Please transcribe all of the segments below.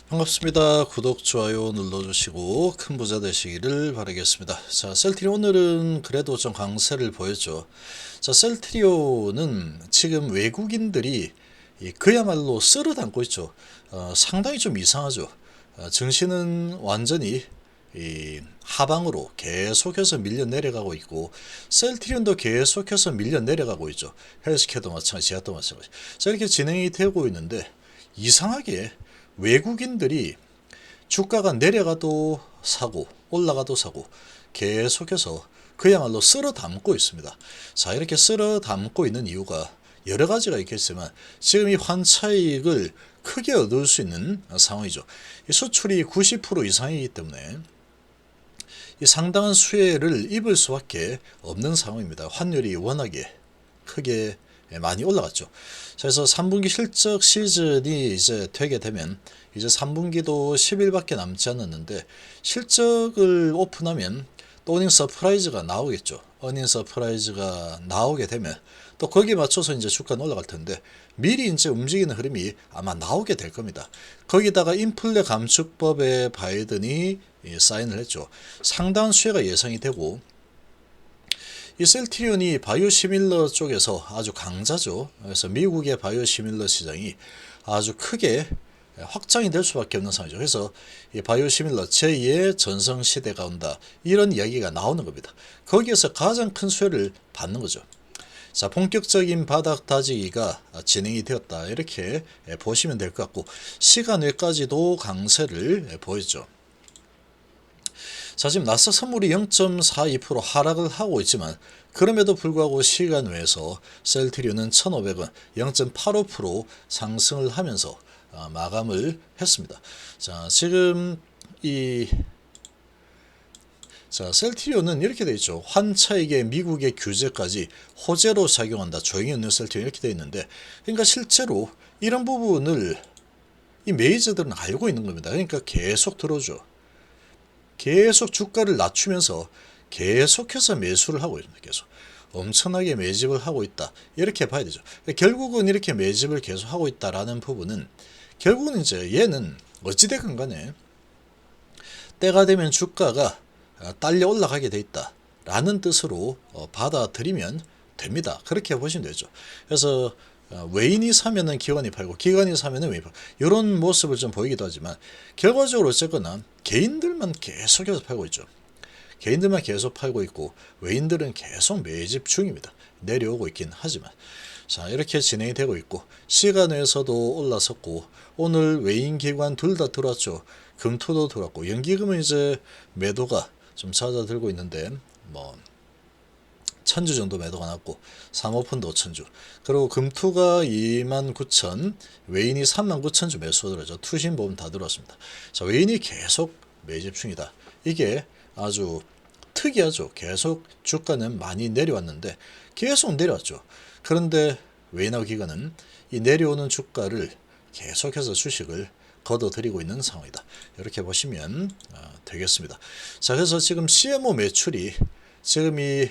반갑습니다. 구독, 좋아요 눌러주시고 큰 부자 되시기를 바라겠습니다. 자, 셀트리온 오늘은 그래도 좀 강세를 보였죠. 자, 셀트리온은 지금 외국인들이 그야말로 쓸어 담고 있죠. 상당히 좀 이상하죠. 증시는 완전히 이 하방으로 계속해서 밀려 내려가고 있고 셀트리온도 계속해서 밀려 내려가고 있죠. 헬스케어도 마찬가지, 제약도 마찬가지. 자, 이렇게 진행이 되고 있는데 이상하게 외국인들이 주가가 내려가도 사고 올라가도 사고 계속해서 그야말로 쓸어 담고 있습니다. 자, 이렇게 쓸어 담고 있는 이유가 여러 가지가 있겠지만 지금 이 환차익을 크게 얻을 수 있는 상황이죠. 이 수출이 90% 이상이기 때문에 이 상당한 수혜를 입을 수밖에 없는 상황입니다. 환율이 워낙에 크게 많이 올라갔죠. 그래서 3분기 실적 시즌이 이제 되게 되면 이제 3분기도 10일밖에 남지 않았는데 실적을 오픈하면 또 어닝 서프라이즈가 나오겠죠. 어닝 서프라이즈가 나오게 되면 또 거기에 맞춰서 이제 주가는 올라갈 텐데 미리 이제 움직이는 흐름이 아마 나오게 될 겁니다. 거기다가 인플레 감축법에 바이든이 사인을 했죠. 상당한 수혜가 예상이 되고 이 셀트리온이 바이오시밀러 쪽에서 아주 강자죠. 그래서 미국의 바이오시밀러 시장이 아주 크게 확장이 될 수밖에 없는 상황이죠. 그래서 이 바이오시밀러 제2의 전성시대가 온다 이런 이야기가 나오는 겁니다. 거기에서 가장 큰 수혜를 받는 거죠. 자, 본격적인 바닥 다지기가 진행이 되었다 이렇게 보시면 될 것 같고 시간 외까지도 강세를 보였죠. 자, 지금 나스닥 선물이 0.42% 하락을 하고 있지만 그럼에도 불구하고 시간 외에서 셀트리온은 1,500원 0.85% 상승을 하면서 마감을 했습니다. 자, 지금 셀트리온은 이렇게 되어 있죠. 환차익의 미국의 규제까지 호재로 작용한다. 조용히 없는 셀트리온 이렇게 되어 있는데 그러니까 실제로 이런 부분을 이 메이저들은 알고 있는 겁니다. 그러니까 계속 들어줘. 계속 주가를 낮추면서 계속해서 매수를 하고 있습니다. 계속 엄청나게 매집을 하고 있다 이렇게 봐야 되죠. 결국은 이렇게 매집을 계속 하고 있다라는 부분은 결국은 이제 얘는 어찌되건 간에 때가 되면 주가가 딸려 올라가게 돼 있다라는 뜻으로 받아들이면 됩니다. 그렇게 보시면 되죠. 그래서 외인이 사면은 기관이 팔고 기관이 사면은 외인이 팔고 이런 모습을 좀 보이기도 하지만 결과적으로 어쨌거나 개인들만 계속해서 팔고 있죠. 개인들만 계속 팔고 있고 외인들은 계속 매집 중입니다. 내려오고 있긴 하지만 자, 이렇게 진행이 되고 있고 시간 외에서도 올라섰고 오늘 외인 기관 둘 다 들어왔죠. 금토도 들어왔고 연기금은 이제 매도가 좀 잦아들고 있는데 뭐 천주 정도 매도가 났고 사모펀드 5천주 그리고 금투가 29,000 외인이 39,000주 매수 들어죠. 투신보험 다 들어왔습니다. 자, 외인이 계속 매집 중이다. 이게 아주 특이하죠. 계속 주가는 많이 내려왔는데 계속 내려왔죠. 그런데 외인하고 기관은 이 내려오는 주가를 계속해서 주식을 걷어들이고 있는 상황이다. 이렇게 보시면 되겠습니다. 자, 그래서 지금 CMO 매출이 지금 이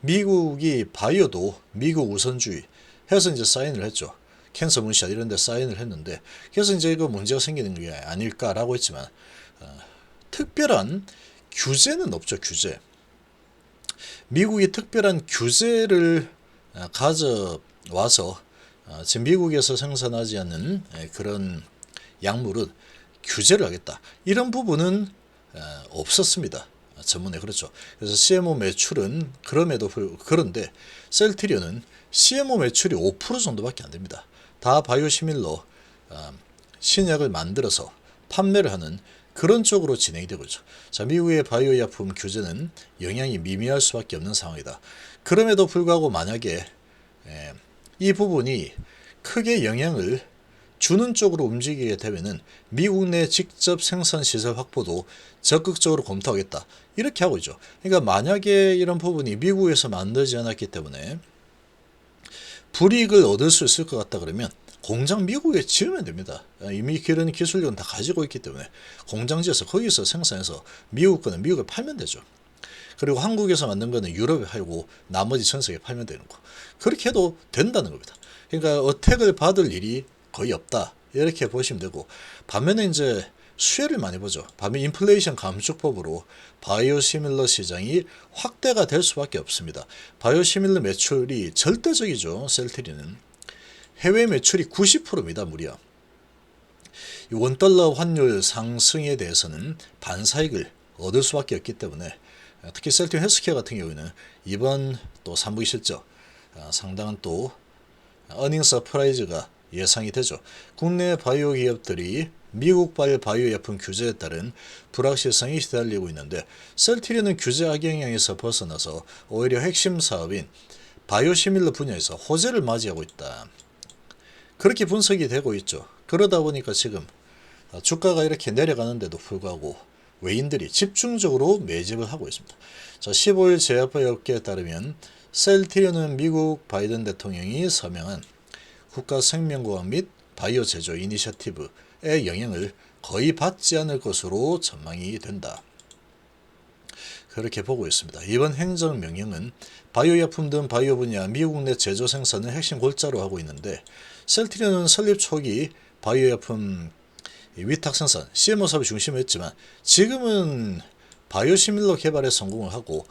미국이 바이오도 미국 우선주의 해서 이제 사인을 했죠. 캔서 문샷 이런 데 사인을 했는데 그래서 이제 이거 문제가 생기는 게 아닐까라고 했지만 특별한 규제는 없죠. 규제. 미국이 특별한 규제를 가져와서 지금 미국에서 생산하지 않는 그런 약물은 규제를 하겠다. 이런 부분은 없었습니다. 전문에 그렇죠. 그래서 CMO 매출은 그런데 셀트리온은 CMO 매출이 5% 정도밖에 안 됩니다. 다 바이오시밀러 신약을 만들어서 판매를 하는 그런 쪽으로 진행이 되고 있죠. 자, 미국의 바이오약품 규제는 영향이 미미할 수밖에 없는 상황이다. 그럼에도 불구하고 만약에 이 부분이 크게 영향을 주는 쪽으로 움직이게 되면은 미국 내 직접 생산 시설 확보도 적극적으로 검토하겠다. 이렇게 하고 있죠. 그러니까 만약에 이런 부분이 미국에서 만들지 않았기 때문에 불이익을 얻을 수 있을 것 같다 그러면 공장 미국에 지으면 됩니다. 이미 그런 기술력은 다 가지고 있기 때문에 공장 지어서 거기서 생산해서 미국 거는 미국에 팔면 되죠. 그리고 한국에서 만든 거는 유럽에 팔고 나머지 전 세계에 팔면 되는 거. 그렇게 해도 된다는 겁니다. 그러니까 어택을 받을 일이 거의 없다 이렇게 보시면 되고, 반면에 이제 수혜를 많이 보죠. 반면 인플레이션 감축법으로 바이오시밀러 시장이 확대가 될 수밖에 없습니다. 바이오시밀러 매출이 절대적이죠. 셀트리는 해외 매출이 90%입니다. 무려. 이 원달러 환율 상승에 대해서는 반사익을 얻을 수밖에 없기 때문에, 특히 셀트리 헬스케어 같은 경우에는 이번 또 3분기 실적 상당한 또 어닝 서프라이즈가 예상이 되죠. 국내 바이오 기업들이 미국발 바이오 약품 규제에 따른 불확실성이 시달리고 있는데, 셀트리는 규제 악영향에서 벗어나서 오히려 핵심 사업인 바이오시밀러 분야에서 호재를 맞이하고 있다. 그렇게 분석이 되고 있죠. 그러다 보니까 지금 주가가 이렇게 내려가는데도 불구하고 외인들이 집중적으로 매집을 하고 있습니다. 자, 15일 제약바이오업계에 따르면 셀트리온은 미국 바이든 대통령이 서명한 국가생명과학 및 바이오 제조 이니셔티브의 영향을 거의 받지 않을 것으로 전망이 된다. 그렇게 보고 있습니다. 이번 행정명령은 바이오약품 등 바이오 분야 미국 내 제조 생산을 핵심 골자로 하고 있는데, 셀트리온은 설립 초기 바이오약품 위탁 생산, CMO 사업이 중심이었지만 지금은 바이오시밀러 개발에 성공을 하고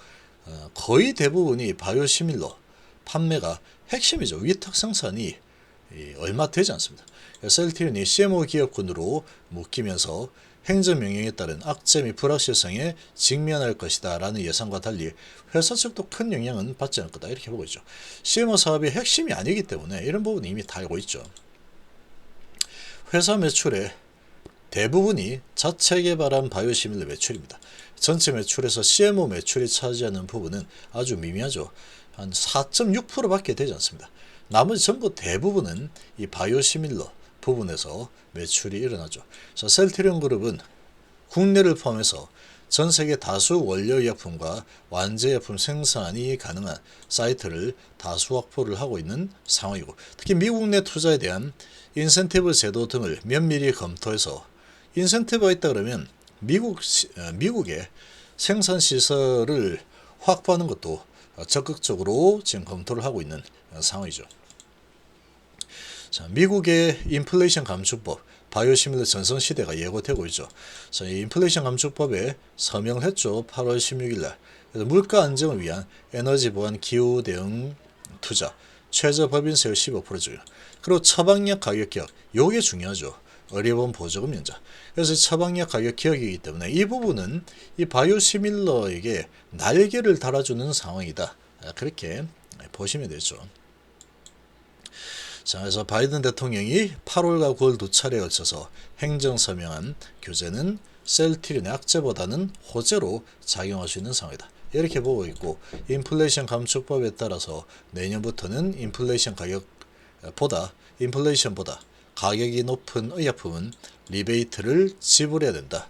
거의 대부분이 바이오시밀러 판매가 핵심이죠. 위탁 생산이 얼마 되지 않습니다. 셀트리온이 CMO 기업군으로 묶이면서 행정명령에 따른 악재 및 불확실성에 직면할 것이다 라는 예상과 달리 회사 측도 큰 영향은 받지 않을 거다 이렇게 보고 있죠. CMO 사업이 핵심이 아니기 때문에 이런 부분은 이미 다 알고 있죠. 회사 매출의 대부분이 자체 개발한 바이오시밀러 매출입니다. 전체 매출에서 CMO 매출이 차지하는 부분은 아주 미미하죠. 한 4.6%밖에 되지 않습니다. 나머지 전부 대부분은 이 바이오시밀러 부분에서 매출이 일어나죠. 셀트리온 그룹은 국내를 포함해서 전 세계 다수 원료의약품과 완제약품 생산이 가능한 사이트를 다수 확보를 하고 있는 상황이고, 특히 미국 내 투자에 대한 인센티브 제도 등을 면밀히 검토해서, 인센티브가 있다 그러면 미국의 생산 시설을 확보하는 것도 적극적으로 지금 검토를 하고 있는 상황이죠. 자, 미국의 인플레이션 감축법, 바이오시밀러 전성시대가 예고되고 있죠. 자, 이 인플레이션 감축법에 서명을 했죠. 8월 16일 날. 물가 안정을 위한 에너지 보안 기후 대응 투자, 최저 법인세율 15%죠. 그리고 처방약 가격 기억, 요게 중요하죠. 의료보험 보조금 연장. 그래서 처방약 가격 기억이기 때문에 이 부분은 이 바이오시밀러에게 날개를 달아주는 상황이다. 그렇게 보시면 되죠. 자, 그래서 바이든 대통령이 8월과 9월 두 차례에 걸쳐서 행정 서명한 규제는 셀트리온의 악재보다는 호재로 작용할 수 있는 상황이다. 이렇게 보고 있고, 인플레이션 감축법에 따라서 내년부터는 인플레이션보다 가격이 높은 의약품은 리베이트를 지불해야 된다.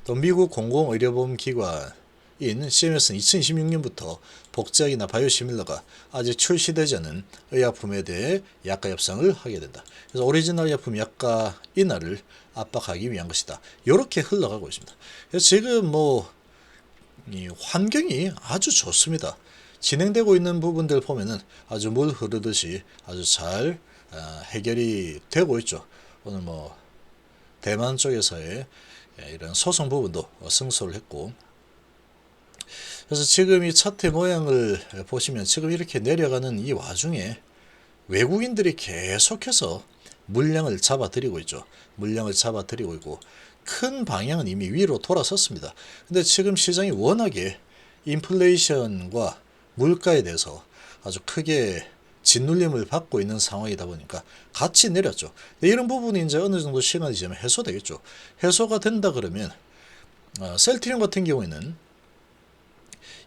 또 미국 공공의료보험기관인 CMS는 2026년부터 복제약이나 바이오시밀러가 아직 출시되지 않은 의약품에 대해 약가 협상을 하게 된다. 그래서 오리지널 의약품 약가 인하를 압박하기 위한 것이다. 이렇게 흘러가고 있습니다. 그래서 지금 이 환경이 아주 좋습니다. 진행되고 있는 부분들 보면은 아주 물 흐르듯이 아주 잘 해결이 되고 있죠. 오늘 대만 쪽에서의 이런 소송 부분도 승소를 했고, 그래서 지금 이 차트 모양을 보시면 지금 이렇게 내려가는 이 와중에 외국인들이 계속해서 물량을 잡아들이고 있죠. 물량을 잡아들이고 있고, 큰 방향은 이미 위로 돌아섰습니다. 근데 지금 시장이 워낙에 인플레이션과 물가에 대해서 아주 크게 짓눌림을 받고 있는 상황이다 보니까 같이 내렸죠. 근데 이런 부분이 이제 어느 정도 시간이 지나면 해소되겠죠. 해소가 된다 그러면 셀트리온 같은 경우에는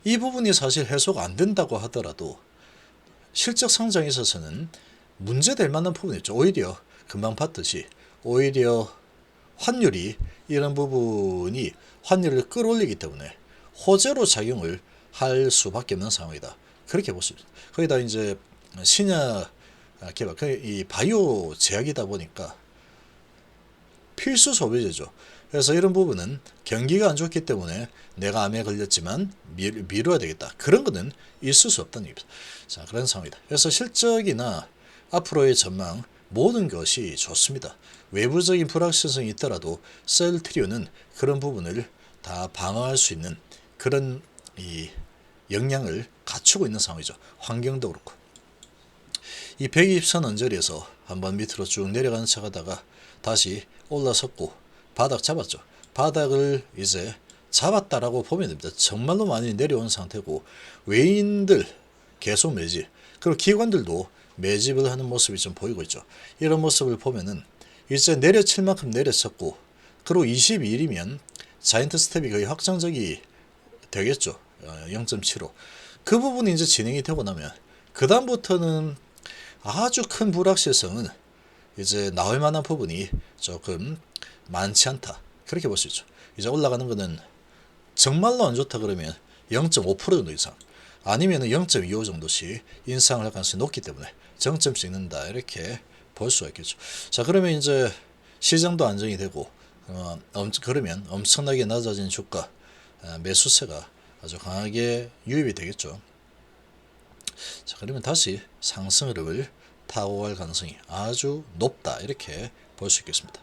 이 부분이 사실 해소가 안 된다고 하더라도 실적 성장에 있어서는 문제될 만한 부분이 있죠. 오히려 금방 봤듯이 오히려 환율이 이런 부분이 환율을 끌어올리기 때문에 호재로 작용을 할 수밖에 없는 상황이다. 그렇게 보십니다. 거기다 이제 신약 개발, 이 바이오 제약이다 보니까 필수 소비재죠. 그래서 이런 부분은 경기가 안 좋기 때문에 내가 암에 걸렸지만 미뤄야 되겠다. 그런 거는 있을 수 없다는 얘기입니다. 자, 그런 상황이다. 그래서 실적이나 앞으로의 전망, 모든 것이 좋습니다. 외부적인 불확실성이 있더라도 셀트리온은 그런 부분을 다 방어할 수 있는 그런 이 역량을 갖추고 있는 상황이죠. 환경도 그렇고. 이 120선 언저리에서 한번 밑으로 쭉 내려가는 척하다가 다시 올라섰고 바닥 잡았죠. 바닥을 이제 잡았다라고 보면 됩니다. 정말로 많이 내려온 상태고 외인들 계속 매집, 그리고 기관들도 매집을 하는 모습이 좀 보이고 있죠. 이런 모습을 보면은 이제 내려칠 만큼 내려쳤고, 그리고 22일이면 자이언트 스텝이 거의 확정적이 되겠죠. 0.75. 그 부분이 이제 진행이 되고 나면 그 다음부터는 아주 큰 불확실성은 이제 나올 만한 부분이 조금 많지 않다, 그렇게 볼 수 있죠. 이제 올라가는 거는 정말로 안 좋다 그러면 0.5% 정도 이상, 아니면 0.25 정도씩 인상을 할 가능성이 높기 때문에 정점 찍는다, 이렇게 볼 수가 있겠죠. 자, 그러면 이제 시장도 안정이 되고 그러면 엄청나게 낮아진 주가, 매수세가 아주 강하게 유입이 되겠죠. 자, 그러면 다시 상승 흐름을 타고 갈 가능성이 아주 높다, 이렇게 볼 수 있겠습니다.